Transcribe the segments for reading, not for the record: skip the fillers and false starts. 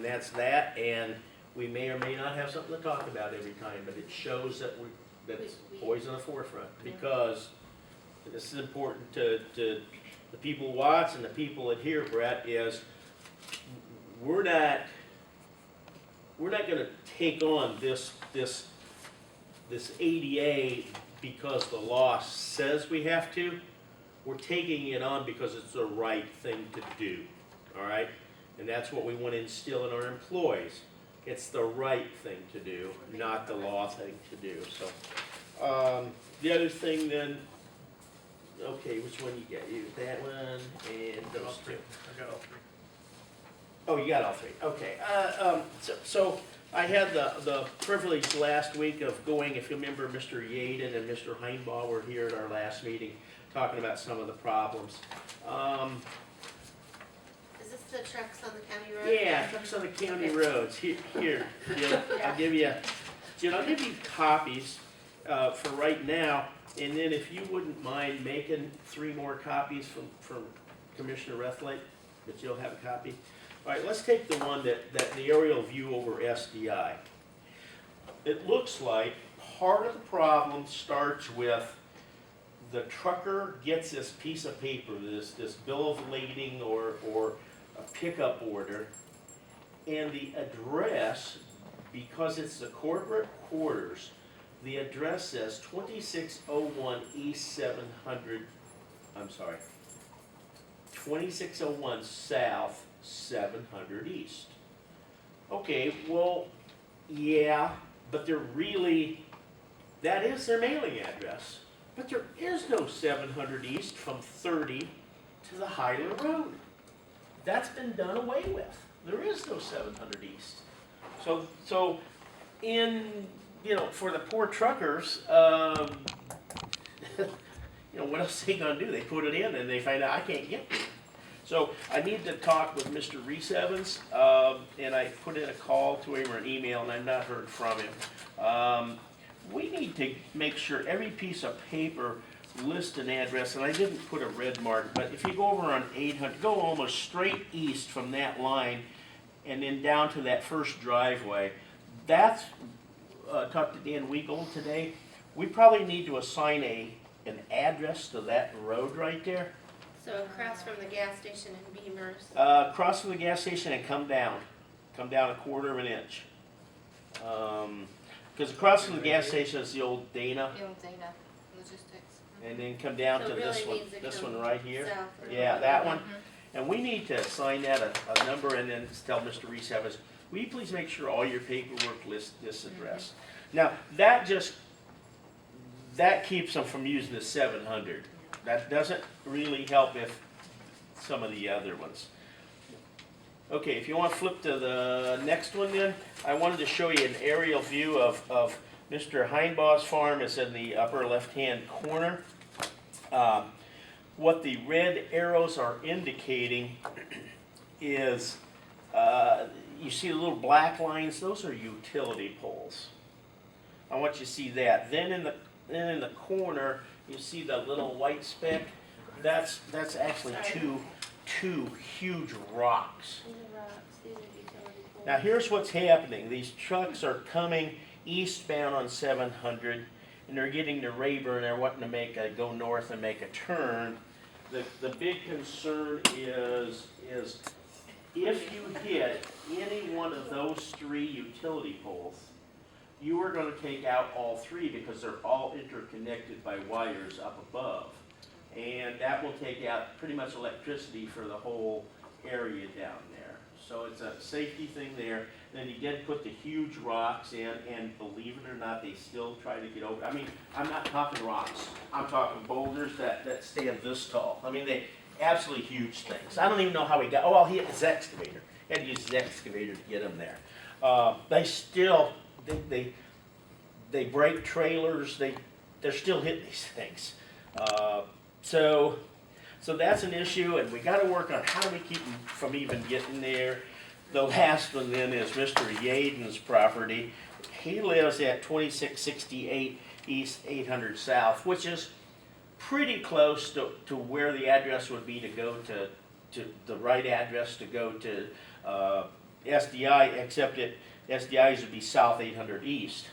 that's that, and we may or may not have something to talk about every time, but it shows that that's always on the forefront, because this is important to the people who watch and the people that hear, Brett, is we're not gonna take on this ADA because the law says we have to. We're taking it on because it's the right thing to do, all right? And that's what we want to instill in our employees. It's the right thing to do, not the law thing to do. So, the other thing then, okay, which one you got? You that one and those two. I got all three. Oh, you got all three. Okay. So I had the privilege last week of going. If you remember, Mr. Yaden and Mr. Heinbaugh were here at our last meeting, talking about some of the problems. Is this the trucks on the county road? Yeah, trucks on the county roads. Here, Jill, I'll give you copies for right now, and then if you wouldn't mind making 3 more copies from Commissioner Rethlake, that you'll have a copy. All right, let's take the one that the aerial view over SDI. It looks like part of the problem starts with the trucker gets this piece of paper, this bill of lading or a pickup order, and the address, because it's the corporate quarters, the address says 2601 East 700, I'm sorry, 2601 South 700 East. Okay, well, yeah, but they're really, that is their mailing address. But there is no 700 East from 30 to the Hyler Road. That's been done away with. There is no 700 East. So in, for the poor truckers, what else are they gonna do? They put it in and they find out I can't get it. So I need to talk with Mr. Reese Evans, and I put in a call to him or an email, and I've not heard from him. We need to make sure every piece of paper lists an address, and I didn't put a red mark, but if you go over on 800, go almost straight east from that line, and then down to that first driveway. That's, talked to Dan Weagle today, we probably need to assign an address to that road right there. So across from the gas station in Beamers. Cross from the gas station and come down a 1/4 inch. Because across from the gas station is the old Dana, The old Dana Logistics. and then come down So to it really this one, means it this comes one right here. south or Yeah, north. that one. And we need to assign that a number and then tell Mr. Reese Evans, will you please make sure all your paperwork lists this address? Now, that keeps them from using the 700. That doesn't really help if some of the other ones. Okay, if you want to flip to the next one then, I wanted to show you an aerial view of Mr. Heinbaugh's farm. Is in the upper left-hand corner. What the red arrows are indicating is, you see the little black lines, those are utility poles. I want you to see that. Then in the corner, you see the little white speck. That's actually two huge rocks. These are rocks, these are utility poles. Now here's what's happening. These trucks are coming eastbound on 700, and they're getting to Rayburn. They're wanting to go north and make a turn. The big concern is if you hit any one of those 3 utility poles, you are going to take out all 3 because they're all interconnected by wires up above. And that will take out pretty much electricity for the whole area down there. So it's a safety thing there. Then you did put the huge rocks in, and believe it or not, they still try to get over. I mean, I'm not talking rocks. I'm talking boulders that stand this tall. I mean, they absolutely huge things. I don't even know how he got. Oh, well, he had his excavator. He had to use his excavator to get them there. They still they break trailers. They're still hitting these things. So that's an issue, and we got to work on how do we keep them from even getting there. The last one then is Mr. Yaden's property. He lives at 2668 East 800 South, which is pretty close to where the address would be to go to the right address to go to SDI, except SDIs would be south 800 east.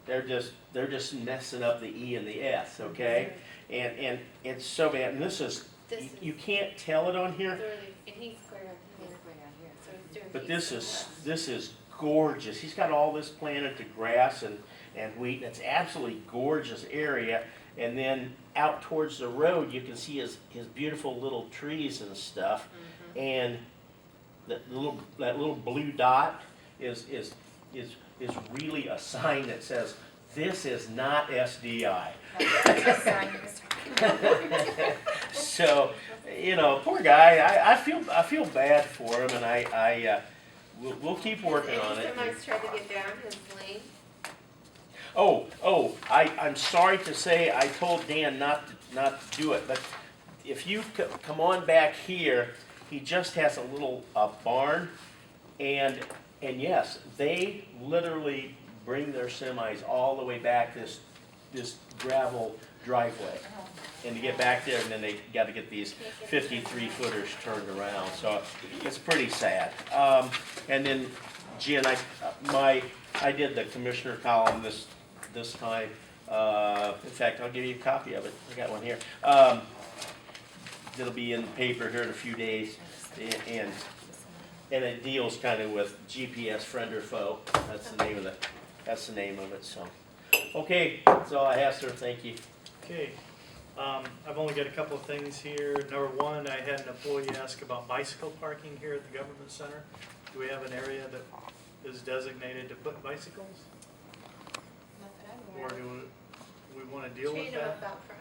They're just messing up the E and the S, okay? And it's so bad, and This you is can't tell it on here, 30, and he's clear up here, so he's doing. but east and this is gorgeous. He's got all this planted to grass and wheat, and it's absolutely gorgeous area. And then out towards the road, you can see his beautiful little trees and stuff. And that little blue dot is really a sign that says, this is not SDI. So, poor guy, I feel bad for him, and we'll keep working on it. Somebody's tried to get down his lane. I'm sorry to say, I told Dan not to do it, but if you come on back here, he just has a little barn, and yes, they literally bring their semis all the way back this gravel driveway. And to get back there, and then they got to get these 53-footers turned around, so it's pretty sad. And then, Jen, I did the commissioner column this time. In fact, I'll give you a copy of it. I got one here. It'll be in the paper here in a few days, and it deals kind of with GPS friend or foe. That's the name of it. So, okay, that's all I have, sir. Thank you. Okay, I've only got a couple of things here. Number one, I had an employee ask about bicycle parking here at the government center. Do we have an area that is designated to put bicycles? Not that I'm Or aware of. do we want to deal with Chain them that? up out front.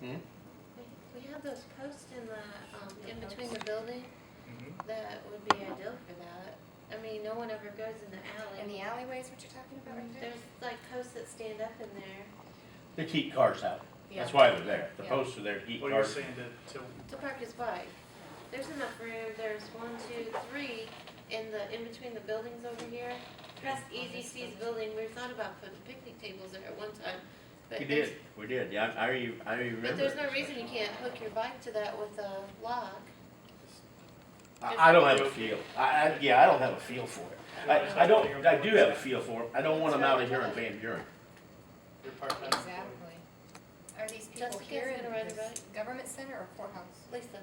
Hmm? We have those posts in between the building, Mhm. that would be ideal for that. I mean, no one ever goes in the alley. In the alleyways, what you're talking about right there? There's like posts that stand up in there To keep cars out. That's Yeah. why they're there. The Yeah. posts are there to keep What you're cars. saying to, to park his bike. There's enough room, there's 1, 2, 3 in between the buildings over here. Past EDC's building, we thought about putting picnic tables there at one time. But We did, yeah, I remember. But there's no reason you can't hook your bike to that with a lock. I don't have a feel. I don't have a feel for it. I do have a feel for it. I don't want them out of here in Van Buren. your part-time employee. Exactly. Are these people Jessica's here in gonna ride a this bike. government center or courthouse? Lisa.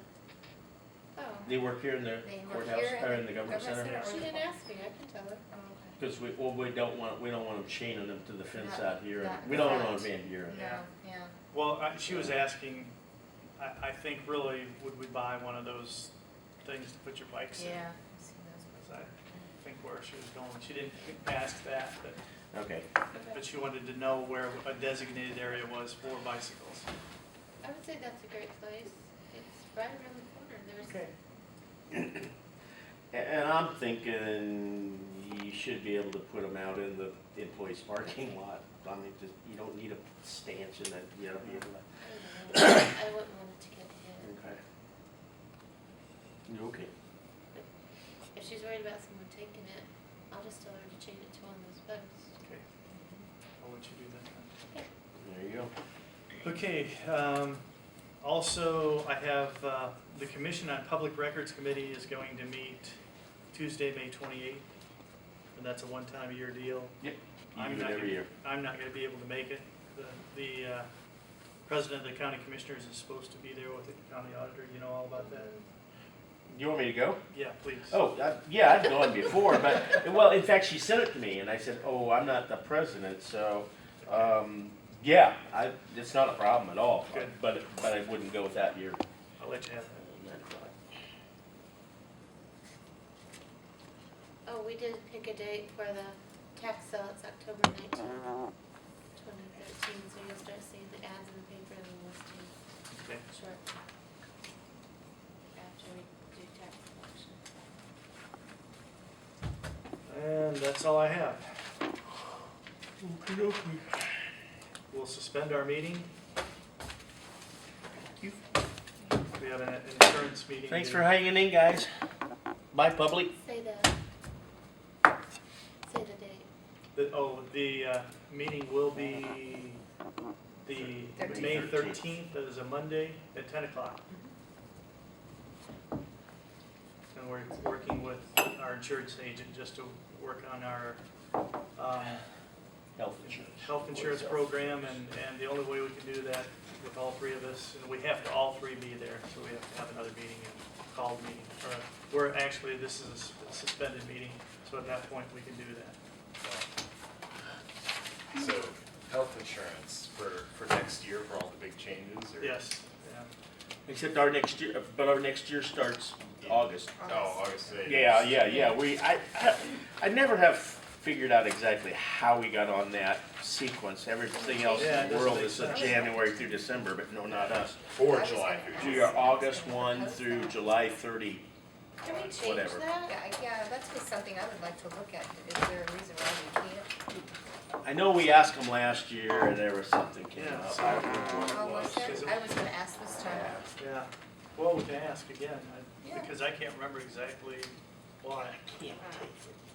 Oh, They work here in the They work courthouse, here or in the government center. or she the didn't ask me, I can tell her. Oh, Because we don't want them chaining them to the fence Not- out here. not We don't want correct. them on Van Buren. okay. Yeah. No, yeah. Well, she was asking, I think really, would we buy one of those things to put your bikes in? Yeah. I've seen those. That's, I think where she was going. She didn't ask that, Okay. but she wanted to know where a designated area was for bicycles. I would say that's a great place. It's right around the corner. There's Okay. And I'm thinking you should be able to put them out in the employees' parking lot. I mean, you don't need a stanchion that, be able to. I don't know. I wouldn't want it to get hit. Okay. If she's worried about someone taking it, I'll just tell her to chain it to one of those posts. Okay. I'll let you do that then. There you go. Okay, also, I have, the Commission on Public Records Committee is going to meet Tuesday, May 28th, and that's a one-time-a-year deal. Yep. I'm You do not it every gonna- year. I'm not gonna be able to make it. The president of the county commissioners is supposed to be there with the county auditor, you know all about that? You want me to go? Yeah, please. Oh, yeah, I've gone before, but, well, in fact, she sent it to me, and I said, oh, I'm not the president, so, yeah, it's not a problem at all. Good. But I wouldn't go without your. I'll let you have that. Oh, we did pick a date for the tax sale. It's October 19th, 2013, so you'll start seeing the ads in the paper and the listing Okay. short after we do tax collection. And that's all I have. We'll suspend our meeting. We have an insurance meeting. Thanks to- for hanging in, guys. Bye, public. Say the date. The meeting will be the May 13th, that is a Monday, at 10 o'clock. And and we're working with our insurance agent just to work on our health insurance program, and the only way we can do that with all three of us, and we have to all three be there, so we have to have another meeting and called meeting. Or this is a suspended meeting, so at that point we can do that. So, health insurance for next year for all the big changes, or? Yes, yeah. Except our next year starts August. Oh, August 8th. Yeah. I never have figured out exactly how we got on that sequence. Everything else Yeah, in it the world doesn't is make a sense. January through December, but no, not us. Or July Do 15th. your August 1 through July 30. Can we change Whatever. that? Yeah, that's just something I would like to look at. Is there a reason why we can't? I know we asked them last year and there was something came Yeah, up. so- I don't remember what it Oh, was was. there? I was gonna ask this time. Yeah, well, we can ask again, Yeah. because I can't remember exactly why. Can't take it.